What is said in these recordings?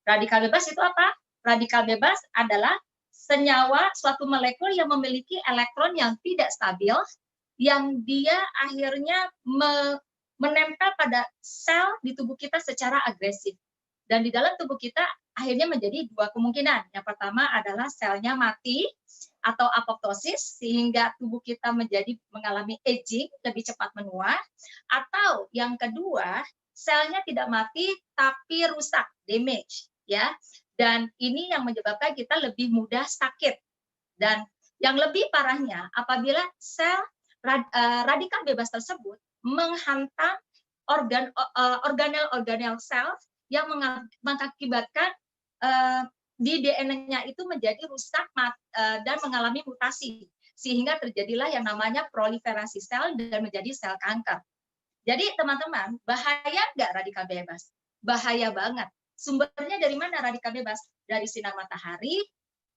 Radikal bebas itu apa? Radikal bebas adalah senyawa suatu molekul yang memiliki elektron yang tidak stabil, yang dia akhirnya menempel pada sel di tubuh kita secara agresif. Dan di dalam tubuh kita akhirnya menjadi dua kemungkinan. Yang pertama adalah selnya mati atau apoptosis, sehingga tubuh kita mengalami aging, lebih cepat menua. Atau yang kedua, selnya tidak mati tapi rusak, damage, ya. Dan ini yang menyebabkan kita lebih mudah sakit. Dan yang lebih parahnya, apabila sel radikal bebas tersebut menghantam organel-organel sel yang mengakibatkan di DNA-nya itu menjadi rusak dan mengalami mutasi, sehingga terjadilah yang namanya proliferasi sel dan menjadi sel kanker. Jadi teman-teman, bahaya nggak radikal bebas? Bahaya banget. Sumbernya dari mana radikal bebas? Dari sinar matahari,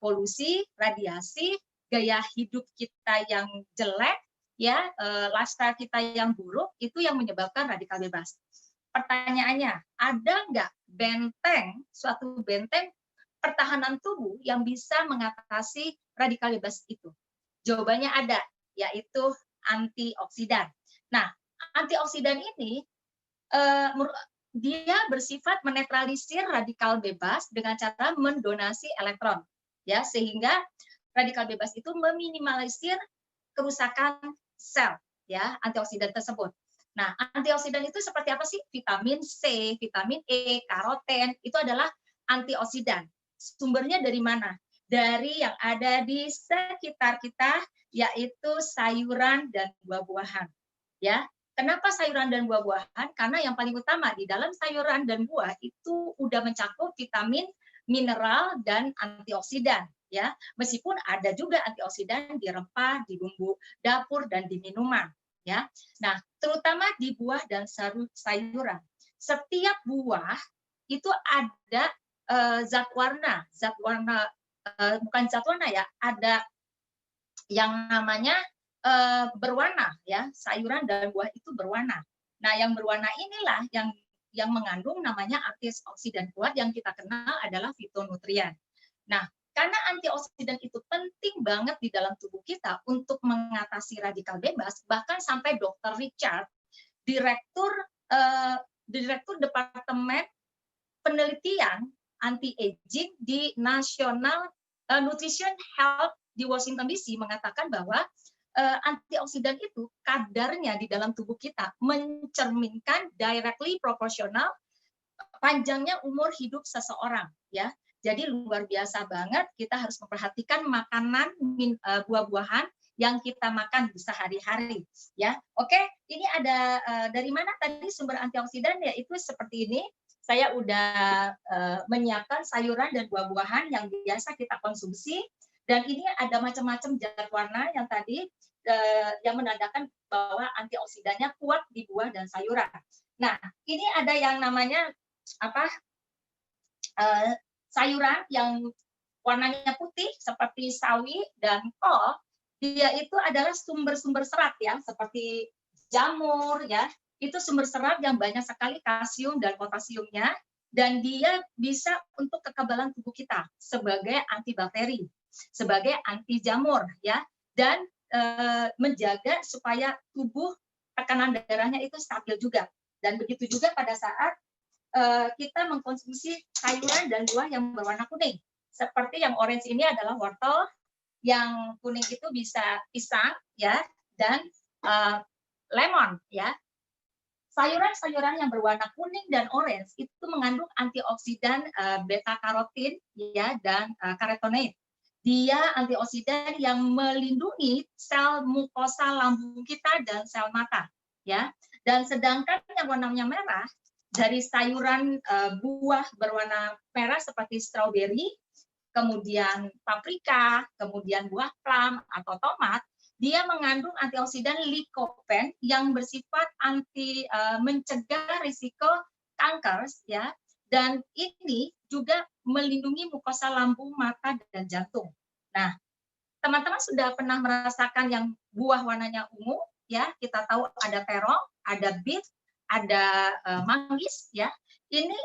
polusi, radiasi, gaya hidup kita yang jelek, ya, lifestyle kita yang buruk, itu yang menyebabkan radikal bebas. Pertanyaannya, ada nggak suatu benteng pertahanan tubuh yang bisa mengatasi radikal bebas itu? Jawabannya ada, yaitu antioksidan. Nah, antioksidan ini dia bersifat menetralisir radikal bebas dengan cara mendonasi elektron, ya, sehingga radikal bebas itu meminimalisir kerusakan sel, ya, antioksidan tersebut. Nah, antioksidan itu seperti apa sih? Vitamin C, vitamin E, karoten, itu adalah antioksidan. Sumbernya dari mana? Dari yang ada di sekitar kita, yaitu sayuran dan buah-buahan, ya. Kenapa sayuran dan buah-buahan? Karena yang paling utama di dalam sayuran dan buah itu udah mencakup vitamin, mineral, dan antioksidan, ya. Meskipun ada juga antioksidan di rempah, di bumbu dapur, dan di minuman, ya. Nah, terutama di buah dan sayuran. Setiap buah itu ada zat warna bukan zat warna, ya, ada yang namanya berwarna, ya, sayuran dan buah itu berwarna. Nah, yang berwarna inilah yang mengandung namanya antioksidan kuat yang kita kenal adalah fitonutrien. Nah, karena antioksidan itu penting banget di dalam tubuh kita untuk mengatasi radikal bebas, bahkan sampai Dr. Richard, direktur Departemen Penelitian Anti-Aging di National Nutrition Health di Washington DC mengatakan bahwa antioksidan itu kadarnya di dalam tubuh kita mencerminkan directly proporsional panjangnya umur hidup seseorang, ya. Jadi luar biasa banget, kita harus memperhatikan makanan buah-buahan yang kita makan sehari-hari, ya. Oke, ini ada dari mana tadi sumber antioksidan, yaitu seperti ini. Saya udah menyiapkan sayuran dan buah-buahan yang biasa kita konsumsi. Dan ini ada macam-macam zat warna yang tadi yang menandakan bahwa antioksidannya kuat di buah dan sayuran. Nah, ini ada yang namanya sayuran yang warnanya putih seperti sawi dan kol. Dia itu adalah sumber-sumber serat, ya, seperti jamur, ya. Itu sumber serat yang banyak sekali kalsium dan potasiumnya, dan dia bisa untuk kekebalan tubuh kita sebagai antibakteri, sebagai anti jamur, ya, dan menjaga supaya tubuh tekanan darahnya itu stabil juga. Dan begitu juga pada saat kita mengkonsumsi sayuran dan buah yang berwarna kuning. Seperti yang orange ini adalah wortel, yang kuning itu bisa pisang, ya, dan lemon, ya. Sayuran-sayuran yang berwarna kuning dan orange itu mengandung antioksidan beta karotin, ya, dan karotenoid. Dia antioksidan yang melindungi sel mukosa lambung kita dan sel mata, ya. Dan sedangkan yang warnanya merah dari sayuran buah berwarna merah seperti stroberi, kemudian paprika, kemudian buah plum atau tomat, dia mengandung antioksidan likopen yang bersifat mencegah risiko kanker, ya. Dan ini juga melindungi mukosa lambung, mata, dan jantung. Nah, teman-teman sudah pernah merasakan yang buah warnanya ungu, ya? Kita tahu ada terong, ada beet, ada manggis, ya. Ini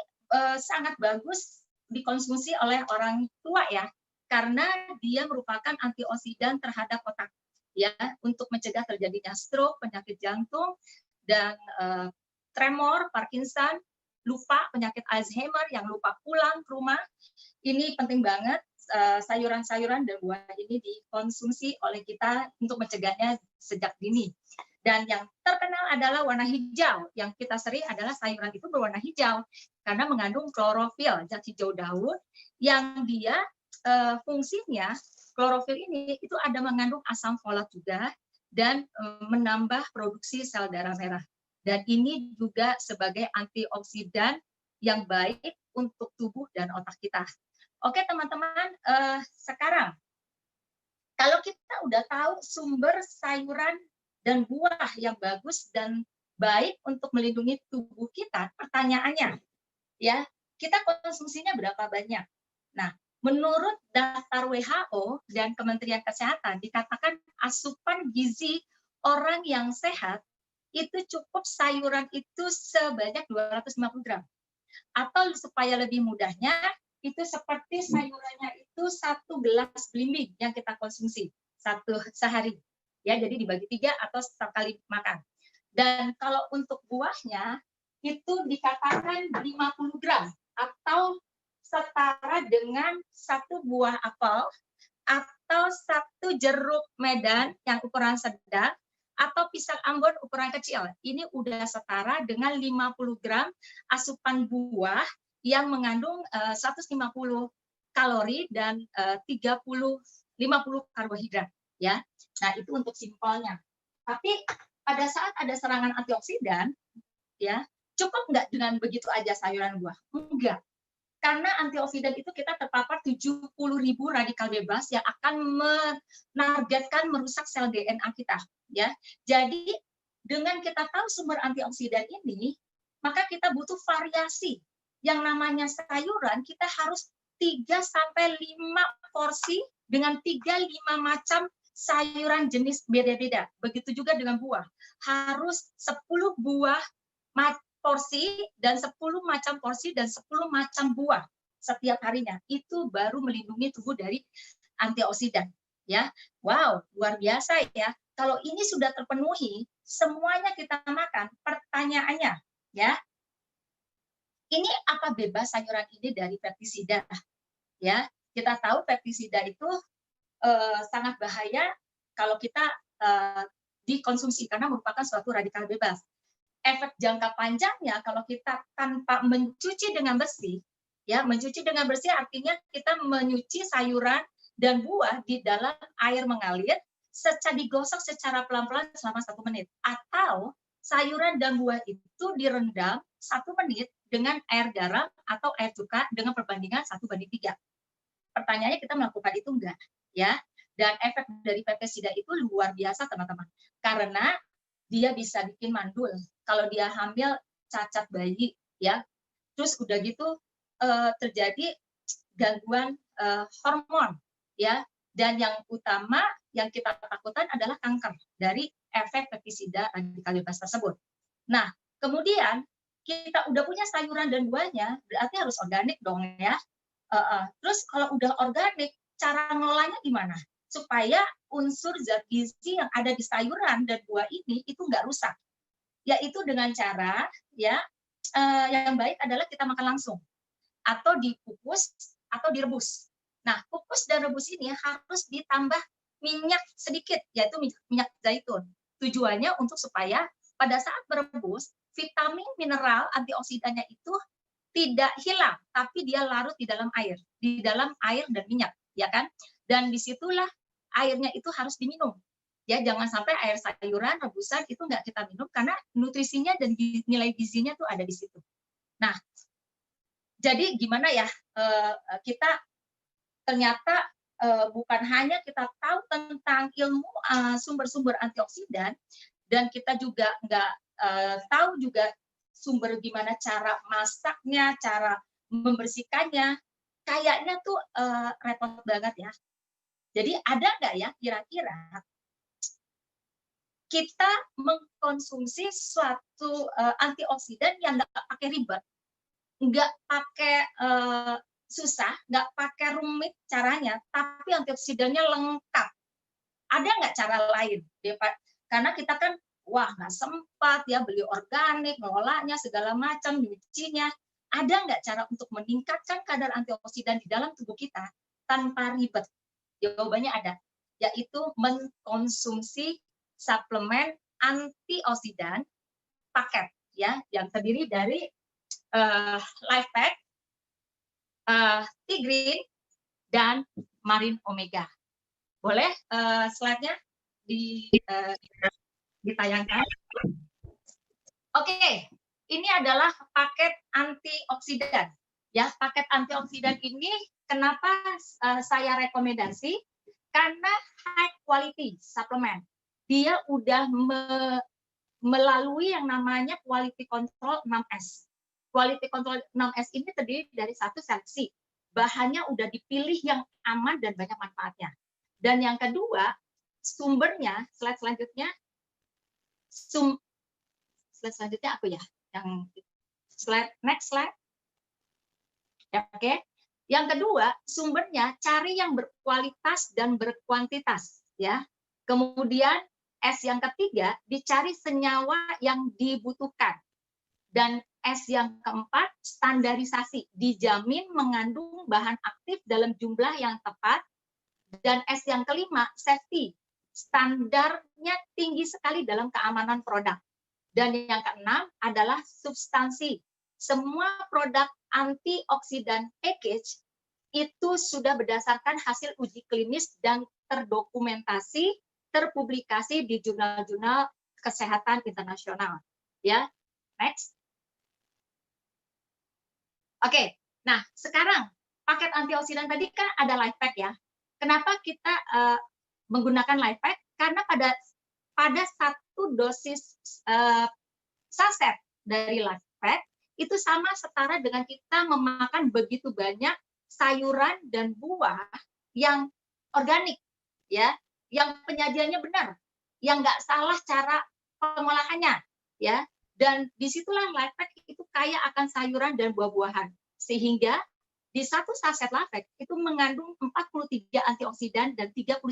sangat bagus dikonsumsi oleh orang tua ya, karena dia merupakan antioksidan terhadap otak ya, untuk mencegah terjadinya stroke, penyakit jantung, dan tremor, Parkinson, lupa, penyakit Alzheimer, yang lupa pulang ke rumah. Ini penting banget sayuran-sayuran dan buah ini dikonsumsi oleh kita untuk mencegahnya sejak dini. Dan yang terkenal adalah warna hijau. Yang kita sering adalah sayuran itu berwarna hijau karena mengandung klorofil, zat hijau daun, yang dia fungsinya, klorofil ini itu ada mengandung asam folat juga dan menambah produksi sel darah merah. Dan ini juga sebagai antioksidan yang baik untuk tubuh dan otak kita. Oke teman-teman, sekarang kalau kita udah tahu sumber sayuran dan buah yang bagus dan baik untuk melindungi tubuh kita, pertanyaannya, ya, kita konsumsinya berapa banyak? Nah, menurut daftar WHO dan Kementerian Kesehatan dikatakan asupan gizi orang yang sehat itu cukup sayuran itu sebanyak 250 gram. Atau supaya lebih mudahnya, itu seperti sayurannya itu 1 gelas belimbing yang kita konsumsi sehari. Ya, jadi dibagi 3 atau sekali makan. Dan kalau untuk buahnya itu dikatakan 50 gram atau setara dengan 1 buah apel atau 1 jeruk Medan yang ukuran sedang atau pisang Ambon ukuran kecil. Ini udah setara dengan 50 gram asupan buah yang mengandung 150 kalori dan 50 karbohidrat ya. Nah, itu untuk simpelnya. Tapi pada saat ada serangan antioksidan ya, cukup nggak dengan begitu aja sayuran buah? Enggak. Karena antioksidan itu kita terpapar 70.000 radikal bebas yang akan menargetkan merusak sel DNA kita ya. Jadi dengan kita tahu sumber antioksidan ini, maka kita butuh variasi. Yang namanya sayuran kita harus 3 sampai 5 porsi dengan 3-5 macam sayuran jenis beda-beda. Begitu juga dengan buah. Harus 10 buah porsi dan 10 macam porsi dan 10 macam buah setiap harinya. Itu baru melindungi tubuh dari antioksidan ya. Wow, luar biasa ya. Kalau ini sudah terpenuhi, semuanya kita makan, pertanyaannya ya. Ini apa bebas sayuran ini dari pestisida? Ya, kita tahu pestisida itu sangat bahaya kalau kita dikonsumsi karena merupakan suatu radikal bebas. Efek jangka panjangnya kalau kita tanpa mencuci dengan bersih, ya, mencuci dengan bersih artinya kita menyuci sayuran dan buah di dalam air mengalir, digosok secara pelan-pelan selama 1 menit, atau sayuran dan buah itu direndam 1 menit dengan air garam atau air cuka dengan perbandingan 1:3. Pertanyaannya kita melakukan itu enggak, ya? Dan efek dari pestisida itu luar biasa teman-teman, karena dia bisa bikin mandul kalau dia hamil cacat bayi ya. Terus udah gitu terjadi gangguan hormon ya, dan yang utama yang kita takutkan adalah kanker dari efek pestisida radikal bebas tersebut. Nah, kemudian kita udah punya sayuran dan buahnya, berarti harus organik dong ya. Terus kalau udah organik, cara ngelolanya gimana? Supaya unsur zat gizi yang ada di sayuran dan buah ini itu nggak rusak. Yaitu dengan cara ya yang baik adalah kita makan langsung atau dikukus atau direbus. Nah, kukus dan rebus ini harus ditambah minyak sedikit, yaitu minyak zaitun. Tujuannya untuk supaya pada saat merebus, vitamin, mineral, antioksidannya itu tidak hilang, tapi dia larut di dalam air dan minyak, ya kan? Dan disitulah airnya itu harus diminum. Ya, jangan sampai air sayuran rebusan itu nggak kita minum karena nutrisinya dan nilai gizinya tuh ada di situ. Nah, jadi gimana ya, kita ternyata bukan hanya kita tahu tentang ilmu sumber-sumber antioksidan, dan kita juga nggak tahu juga sumber gimana cara masaknya, cara membersihkannya, kayaknya tuh repot banget ya. Jadi ada nggak ya kira-kira kita mengkonsumsi suatu antioksidan yang nggak pakai ribet, nggak pakai susah, nggak pakai rumit caranya, tapi antioksidannya lengkap. Ada nggak cara lain? Karena kita kan, wah nggak sempat ya beli organik, ngelolanya segala macam, nyucinya. Ada nggak cara untuk meningkatkan kadar antioksidan di dalam tubuh kita tanpa ribet? Jawabannya ada, yaitu mengkonsumsi suplemen antioksidan paket ya, yang terdiri dari Life Pack, T-Green, dan Marine Omega. Boleh slide-nya ditayangkan? Oke, ini adalah paket antioksidan. Ya, paket antioksidan ini kenapa saya rekomendasi? Karena high quality suplemen. Dia udah melalui yang namanya quality control 6S. Quality control 6S ini terdiri dari satu seleksi. Bahannya udah dipilih yang aman dan banyak manfaatnya. Dan yang kedua, sumbernya, slide selanjutnya, slide selanjutnya apa ya? Yang slide, next slide. Ya, oke. Yang kedua, sumbernya cari yang berkualitas dan berkuantitas, ya. Kemudian S yang ketiga, dicari senyawa yang dibutuhkan. Dan S yang keempat, standarisasi, dijamin mengandung bahan aktif dalam jumlah yang tepat. Dan S yang kelima, safety, standarnya tinggi sekali dalam keamanan produk. Dan yang keenam adalah substansi. Semua produk antioksidan package itu sudah berdasarkan hasil uji klinis dan terdokumentasi, terpublikasi di jurnal-jurnal kesehatan internasional. Ya, next. Oke, nah sekarang paket antioksidan tadi kan ada Life Pack ya. Kenapa kita menggunakan Life Pack? Karena pada satu dosis saset dari Life Pack itu sama setara dengan kita memakan begitu banyak sayuran dan buah yang organik, ya, yang penyajiannya benar, yang nggak salah cara pengolahannya, ya. Dan disitulah Life Pack itu kaya akan sayuran dan buah-buahan, sehingga di satu saset Life Pack itu mengandung 43 antioksidan dan 39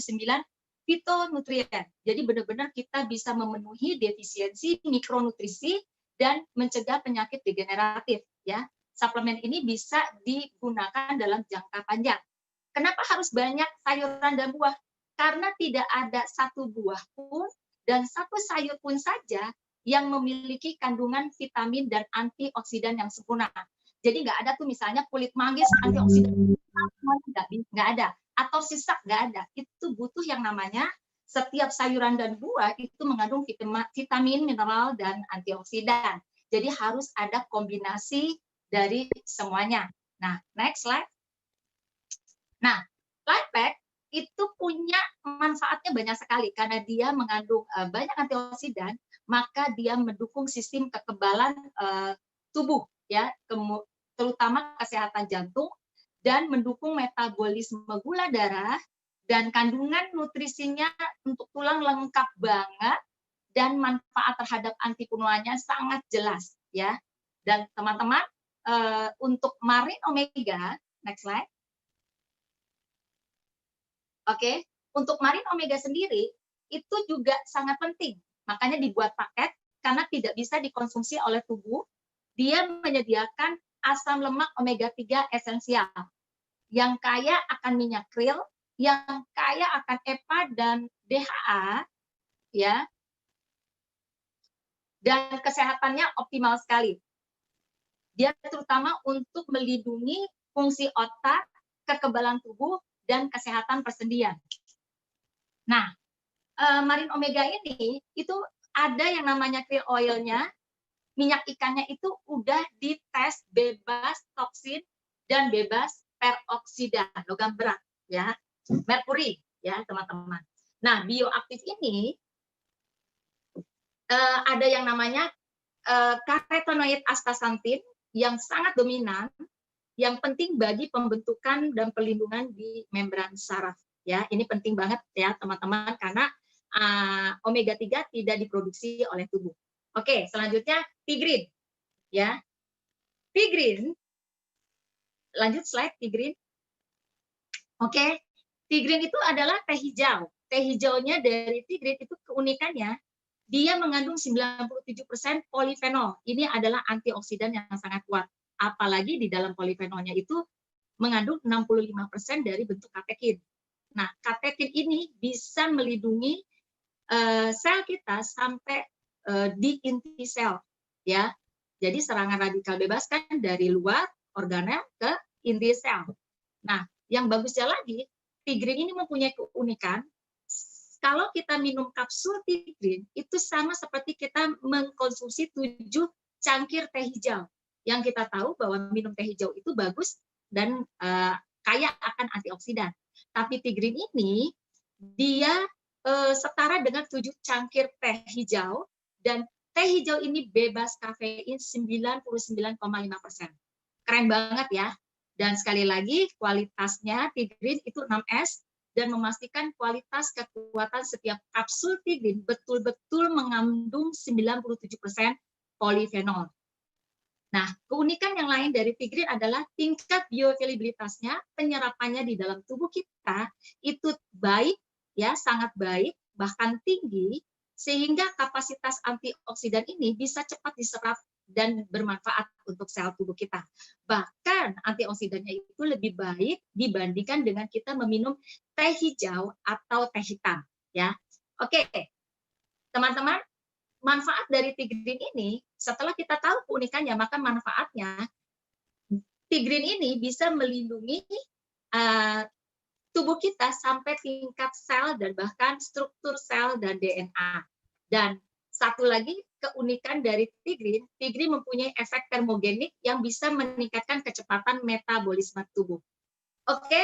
fitonutrien. Jadi benar-benar kita bisa memenuhi defisiensi mikronutrisi dan mencegah penyakit degeneratif, ya. Suplemen ini bisa digunakan dalam jangka panjang. Kenapa harus banyak sayuran dan buah? Karena tidak ada satu buah pun dan satu sayur pun saja yang memiliki kandungan vitamin dan antioksidan yang sempurna. Jadi nggak ada tuh misalnya kulit manggis antioksidan, nggak ada. Atau sisak, nggak ada. Itu butuh yang namanya setiap sayuran dan buah itu mengandung vitamin, mineral, dan antioksidan. Jadi harus ada kombinasi dari semuanya. Nah, next slide. Nah, Life Pack itu punya manfaatnya banyak sekali karena dia mengandung banyak antioksidan, maka dia mendukung sistem kekebalan tubuh, ya, terutama kesehatan jantung, dan mendukung metabolisme gula darah, dan kandungan nutrisinya untuk tulang lengkap banget, dan manfaat terhadap antifungalnya sangat jelas, ya. Dan teman-teman, untuk Marine Omega, next slide. Oke, untuk Marine Omega sendiri itu juga sangat penting, makanya dibuat paket karena tidak bisa dikonsumsi oleh tubuh. Dia menyediakan asam lemak omega 3 esensial yang kaya akan minyak krill, yang kaya akan EPA dan DHA, ya, dan kesehatannya optimal sekali. Dia terutama untuk melindungi fungsi otak, kekebalan tubuh, dan kesehatan persendian. Nah, Marine Omega ini itu ada yang namanya krill oil-nya, minyak ikannya itu udah dites bebas toksin dan bebas peroksida logam berat, ya, merkuri, ya teman-teman. Nah, bioaktif ini ada yang namanya karotenoid astaxanthin yang sangat dominan, yang penting bagi pembentukan dan perlindungan di membran saraf, ya. Ini penting banget ya teman-teman karena omega 3 tidak diproduksi oleh tubuh. Oke, selanjutnya T-Green, ya. T-Green Lanjut slide, Tigrin. Oke, Tigrin itu adalah teh hijau. Teh hijaunya dari Tigrin itu keunikannya, dia mengandung 97% polifenol. Ini adalah antioksidan yang sangat kuat. Apalagi di dalam polifenolnya itu mengandung 65% dari bentuk katekin. Nah, katekin ini bisa melindungi sel kita sampai di inti sel, ya. Jadi serangan radikal bebas kan dari luar organel ke inti sel. Nah, yang bagusnya lagi, Tigrin ini mempunyai keunikan. Kalau kita minum kapsul Tigrin, itu sama seperti kita mengkonsumsi 7 cangkir teh hijau. Yang kita tahu bahwa minum teh hijau itu bagus dan kaya akan antioksidan. Tapi Tigrin ini, dia setara dengan 7 cangkir teh hijau, dan teh hijau ini bebas kafein 99,5%. Keren banget ya. Dan sekali lagi, kualitasnya Tigrin itu 6S, dan memastikan kualitas kekuatan setiap kapsul Tigrin betul-betul mengandung 97% polifenol. Nah, keunikan yang lain dari Tigrin adalah tingkat bioavailabilitasnya, penyerapannya di dalam tubuh kita itu baik, ya, sangat baik, bahkan tinggi, sehingga kapasitas antioksidan ini bisa cepat diserap dan bermanfaat untuk sel tubuh kita. Bahkan antioksidannya itu lebih baik dibandingkan dengan kita meminum teh hijau atau teh hitam, ya. Oke, teman-teman, manfaat dari Tigrin ini, setelah kita tahu keunikannya, maka manfaatnya Tigrin ini bisa melindungi tubuh kita sampai tingkat sel dan bahkan struktur sel dan DNA. Dan satu lagi keunikan dari Tigrin, Tigrin mempunyai efek termogenik yang bisa meningkatkan kecepatan metabolisme tubuh. Oke,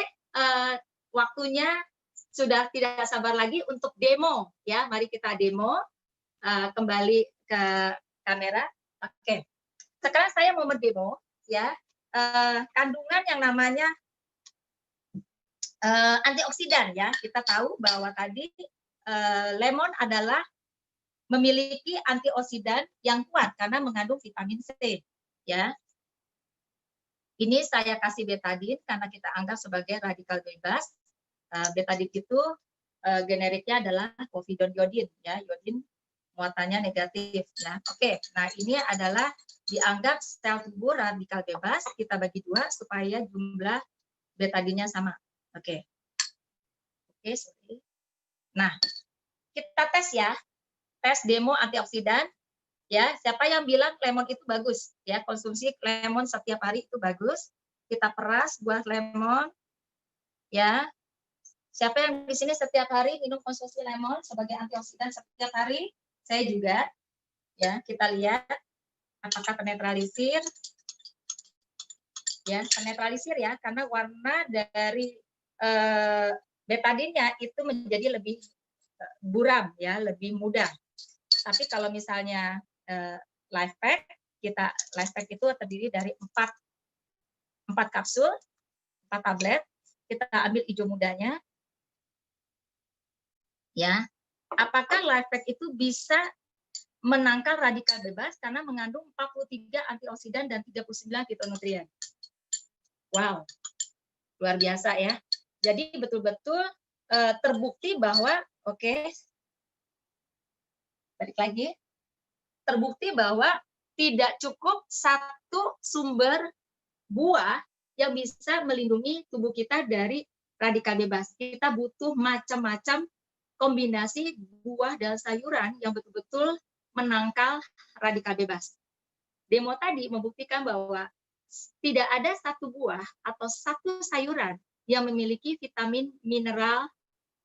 waktunya sudah tidak sabar lagi untuk demo, ya. Mari kita demo. Kembali ke kamera. Oke, sekarang saya mau mendemo, ya, kandungan yang namanya antioksidan, ya. Kita tahu bahwa tadi lemon adalah memiliki antioksidan yang kuat karena mengandung vitamin C, ya. Ini saya kasih betadin karena kita anggap sebagai radikal bebas. Betadin itu generiknya adalah povidone iodin, ya. Iodin muatannya negatif. Nah, oke. Nah, ini adalah dianggap sel tubuh radikal bebas. Kita bagi 2 supaya jumlah betadinnya sama. Oke. Oke, sorry. Nah, kita tes ya. Tes demo antioksidan. Ya, siapa yang bilang lemon itu bagus? Ya, konsumsi lemon setiap hari itu bagus. Kita peras buah lemon. Ya. Siapa yang di sini setiap hari minum konsumsi lemon sebagai antioksidan setiap hari? Saya juga, ya. Kita lihat apakah penetralisir, ya, penetralisir ya, karena warna dari betadinnya itu menjadi lebih buram, ya, lebih mudah. Tapi kalau misalnya life pack, life pack itu terdiri dari 4 kapsul, 4 tablet. Kita ambil hijau mudanya, ya. Apakah life pack itu bisa menangkal radikal bebas karena mengandung 43 antioksidan dan 39 fitonutrien. Wow, luar biasa ya. Jadi betul-betul terbukti bahwa, oke, balik lagi, terbukti bahwa tidak cukup satu sumber buah yang bisa melindungi tubuh kita dari radikal bebas. Kita butuh macam-macam kombinasi buah dan sayuran yang betul-betul menangkal radikal bebas. Demo tadi membuktikan bahwa tidak ada satu buah atau satu sayuran yang memiliki vitamin, mineral,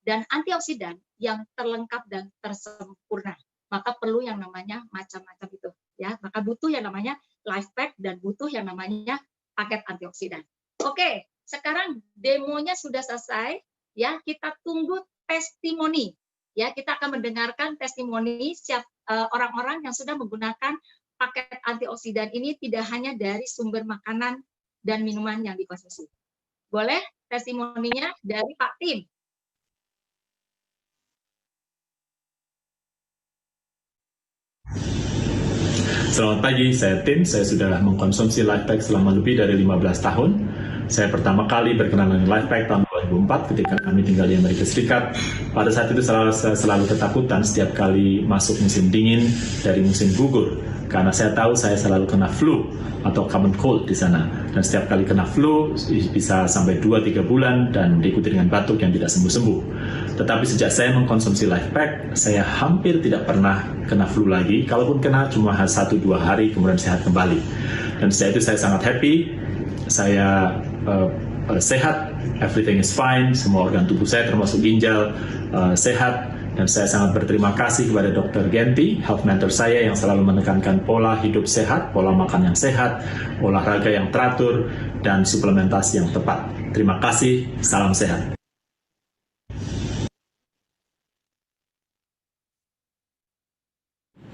dan antioksidan yang terlengkap dan tersempurna. Maka perlu yang namanya macam-macam itu, ya. Maka butuh yang namanya life pack dan butuh yang namanya paket antioksidan. Oke, sekarang demonya sudah selesai, ya. Kita tunggu testimoni, ya. Kita akan mendengarkan testimoni orang-orang yang sudah menggunakan paket antioksidan ini tidak hanya dari sumber makanan dan minuman yang dikonsumsi. Boleh testimoninya dari Pak Tim? Selamat pagi, saya Tim. Saya sudah mengkonsumsi LifePack selama lebih dari 15 tahun. Saya pertama kali berkenalan dengan LifePack tahun 2004 ketika kami tinggal di Amerika Serikat. Pada saat itu saya selalu ketakutan setiap kali masuk musim dingin dari musim gugur, karena saya tahu saya selalu kena flu atau common cold di sana. Dan setiap kali kena flu bisa sampai 2-3 bulan dan diikuti dengan batuk yang tidak sembuh-sembuh. Tetapi sejak saya mengkonsumsi LifePack, saya hampir tidak pernah kena flu lagi. Kalaupun kena cuma 1-2 hari kemudian sehat kembali. Dan sejak itu saya sangat happy. Saya sehat, everything is fine, semua organ tubuh saya termasuk ginjal sehat, dan saya sangat berterima kasih kepada Dr. Genti, health mentor saya yang selalu menekankan pola hidup sehat, pola makan yang sehat, olahraga yang teratur, dan suplementasi yang tepat. Terima kasih, salam sehat.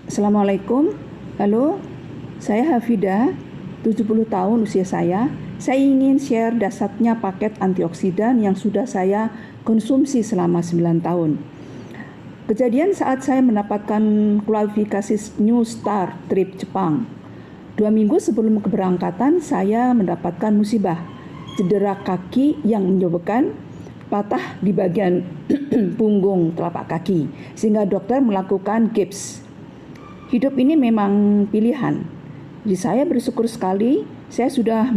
Assalamualaikum, halo, saya Hafida, 70 tahun usia saya. Saya ingin share dahsyatnya paket antioksidan yang sudah saya konsumsi selama 9 tahun. Kejadian saat saya mendapatkan kualifikasi New Star trip Jepang. 2 minggu sebelum keberangkatan, saya mendapatkan musibah, cedera kaki yang menyebabkan patah di bagian punggung telapak kaki, sehingga dokter melakukan gips. Hidup ini memang pilihan. Jadi saya bersyukur sekali saya sudah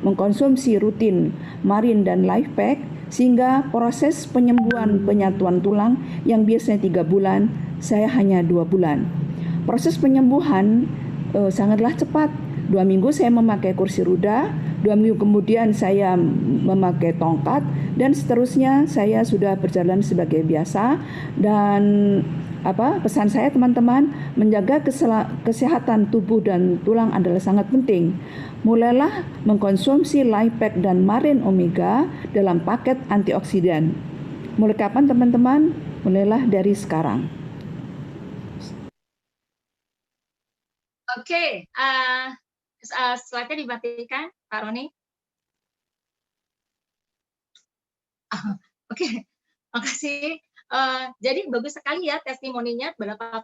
mengkonsumsi rutin Marin dan LifePack sehingga proses penyembuhan penyatuan tulang yang biasanya 3 bulan, saya hanya 2 bulan. Proses penyembuhan sangatlah cepat. 2 minggu saya memakai kursi roda, 2 minggu kemudian saya memakai tongkat, dan seterusnya saya sudah berjalan sebagai biasa. Dan pesan saya teman-teman, menjaga kesehatan tubuh dan tulang adalah sangat penting. Mulailah mengkonsumsi LifePack dan Marin Omega dalam paket antioksidan. Mulai kapan teman-teman? Mulailah dari sekarang. Oke, slide-nya dimatikan, Pak Roni. Oke, makasih. Jadi bagus sekali ya testimoninya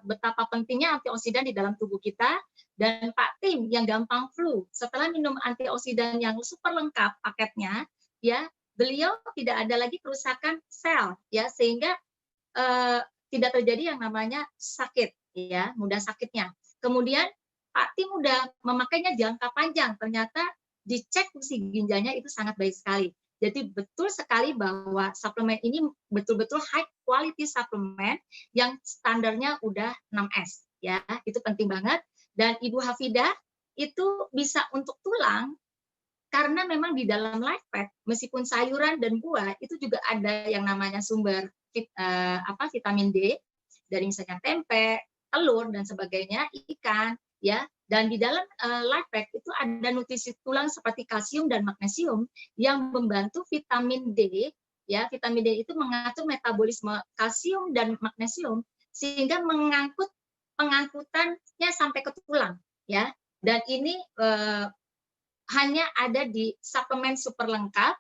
betapa pentingnya antioksidan di dalam tubuh kita. Dan Pak Tim yang gampang flu, setelah minum antioksidan yang super lengkap paketnya, ya beliau tidak ada lagi kerusakan sel, ya sehingga tidak terjadi yang namanya sakit, ya mudah sakitnya. Kemudian Pak Tim udah memakainya jangka panjang, ternyata dicek fungsi ginjalnya itu sangat baik sekali. Jadi betul sekali bahwa suplemen ini betul-betul high quality suplemen yang standarnya udah 6S, ya itu penting banget. Dan Ibu Hafida itu bisa untuk tulang karena memang di dalam LifePack meskipun sayuran dan buah itu juga ada yang namanya sumber vitamin D dari misalnya tempe, telur dan sebagainya, ikan, ya. Dan di dalam LifePack itu ada nutrisi tulang seperti kalsium dan magnesium yang membantu vitamin D, ya. Vitamin D itu mengatur metabolisme kalsium dan magnesium sehingga pengangkutannya sampai ke tulang, ya. Dan ini hanya ada di suplemen super lengkap,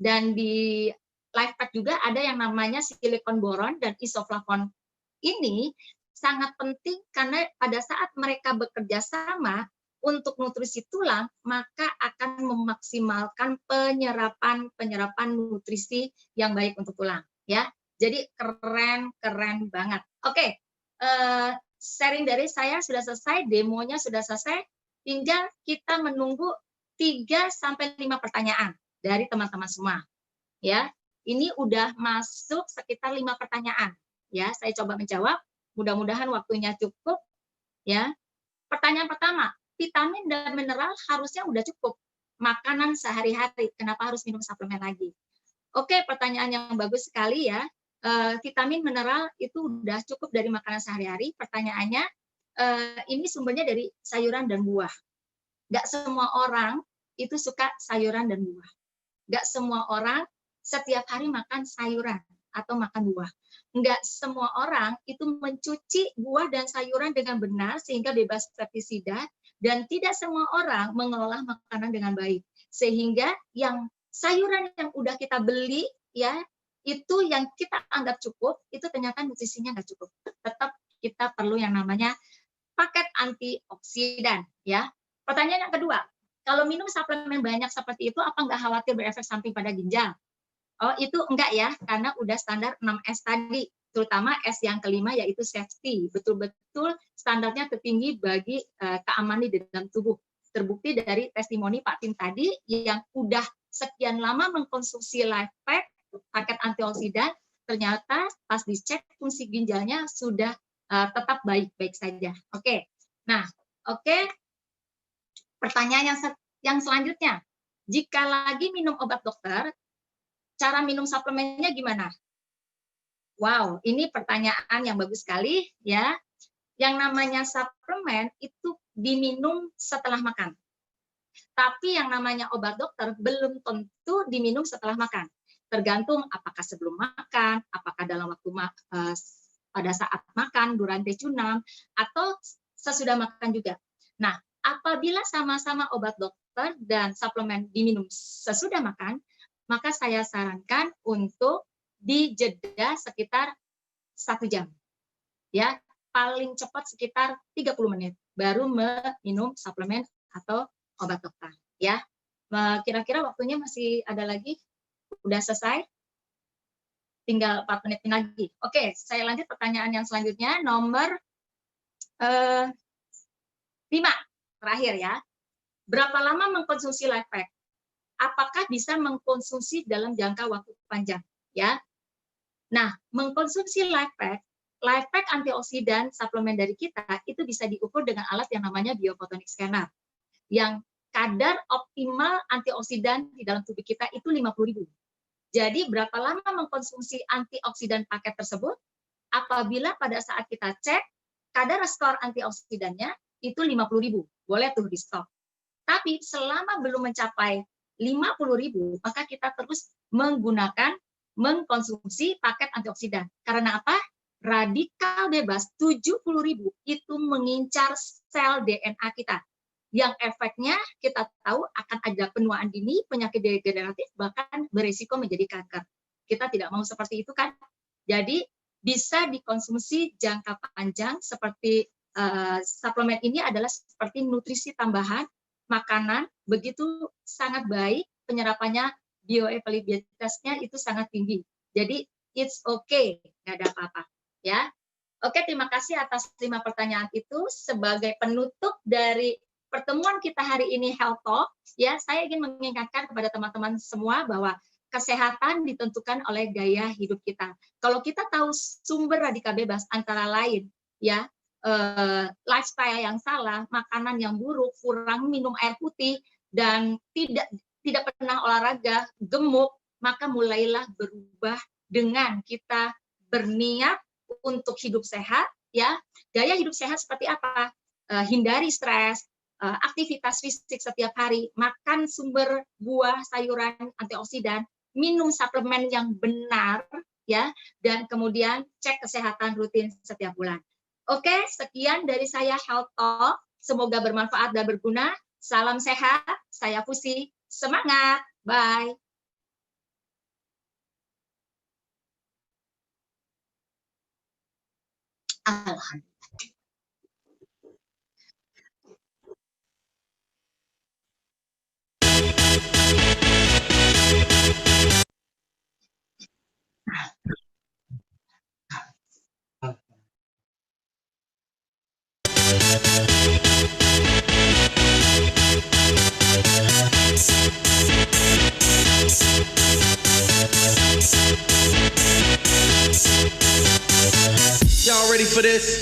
dan di LifePack juga ada yang namanya silikon boron dan isoflavon. Ini sangat penting karena pada saat mereka bekerja sama untuk nutrisi tulang, maka akan memaksimalkan penyerapan nutrisi yang baik untuk tulang, ya. Jadi keren banget. Oke, sharing dari saya sudah selesai, demonya sudah selesai, tinggal kita menunggu 3-5 pertanyaan dari teman-teman semua, ya. Ini udah masuk sekitar 5 pertanyaan, ya. Saya coba menjawab. Mudah-mudahan waktunya cukup, ya. Pertanyaan pertama, vitamin dan mineral harusnya udah cukup. Makanan sehari-hari, kenapa harus minum suplemen lagi? Oke, pertanyaan yang bagus sekali ya. Vitamin mineral itu udah cukup dari makanan sehari-hari. Pertanyaannya, ini sumbernya dari sayuran dan buah. Nggak semua orang itu suka sayuran dan buah. Nggak semua orang setiap hari makan sayuran atau makan buah. Enggak semua orang itu mencuci buah dan sayuran dengan benar sehingga bebas pestisida, dan tidak semua orang mengelola makanan dengan baik. Sehingga yang sayuran yang udah kita beli, ya, itu yang kita anggap cukup, itu ternyata nutrisinya nggak cukup. Tetap kita perlu yang namanya paket antioksidan, ya. Pertanyaan yang kedua, Kalau minum suplemen banyak seperti itu, apa nggak khawatir berefek samping pada ginjal? Oh, itu enggak ya, karena udah standar 6S tadi, terutama S yang kelima yaitu safety. Betul-betul standarnya tertinggi bagi keamanan di dalam tubuh. Terbukti dari testimoni Pak Tim tadi yang udah sekian lama mengkonsumsi LifePak, paket antioksidan, ternyata pas dicek fungsi ginjalnya sudah tetap baik-baik saja. Oke. Nah, oke. Pertanyaan yang selanjutnya, jika lagi minum obat dokter, cara minum suplemennya gimana? Wow, ini pertanyaan yang bagus sekali ya. Yang namanya suplemen itu diminum setelah makan. Tapi yang namanya obat dokter belum tentu diminum setelah makan. Tergantung apakah sebelum makan, apakah dalam waktu pada saat makan, durante cunam, atau sesudah makan juga. Nah, apabila sama-sama obat dokter dan suplemen diminum sesudah makan, maka saya sarankan untuk dijeda sekitar 1 jam. Ya, paling cepat sekitar 30 menit baru minum suplemen atau obat dokter, ya. Kira-kira waktunya masih ada lagi? Udah selesai? Tinggal 4 menit lagi. Oke, saya lanjut pertanyaan yang selanjutnya, nomor 5. Terakhir ya. Berapa lama mengkonsumsi LifePak? Apakah bisa mengkonsumsi dalam jangka waktu panjang, ya? Nah, mengkonsumsi LifePak antioksidan suplemen dari kita itu bisa diukur dengan alat yang namanya biophotonic scanner, yang kadar optimal antioksidan di dalam tubuh kita itu 50.000. Jadi berapa lama mengkonsumsi antioksidan paket tersebut? Apabila pada saat kita cek kadar skor antioksidannya itu 50.000, boleh tuh di stop. Tapi selama belum mencapai 50.000, maka kita terus mengkonsumsi paket antioksidan. Karena apa? Radikal bebas 70.000 itu mengincar sel DNA kita. Yang efeknya kita tahu akan ada penuaan dini, penyakit degeneratif, bahkan berisiko menjadi kanker. Kita tidak mau seperti itu kan? Jadi bisa dikonsumsi jangka panjang seperti suplemen ini adalah seperti nutrisi tambahan, makanan, begitu sangat baik, penyerapannya, bioavailabilitasnya itu sangat tinggi. Jadi it's okay, nggak ada apa-apa, ya. Oke, terima kasih atas 5 pertanyaan itu. Sebagai penutup dari pertemuan kita hari ini Health Talk, ya, saya ingin mengingatkan kepada teman-teman semua bahwa kesehatan ditentukan oleh gaya hidup kita. Kalau kita tahu sumber radikal bebas antara lain, ya, lifestyle yang salah, makanan yang buruk, kurang minum air putih, dan tidak pernah olahraga, gemuk, maka mulailah berubah dengan kita berniat untuk hidup sehat, ya. Gaya hidup sehat seperti apa? Hindari stres, aktivitas fisik setiap hari, makan sumber buah, sayuran, antioksidan, minum suplemen yang benar, ya, dan kemudian cek kesehatan rutin setiap bulan. Oke, sekian dari saya Health Talk. Semoga bermanfaat dan berguna. Salam sehat, saya Fusi. Semangat, bye. Alhamdulillah. Y'all ready for this?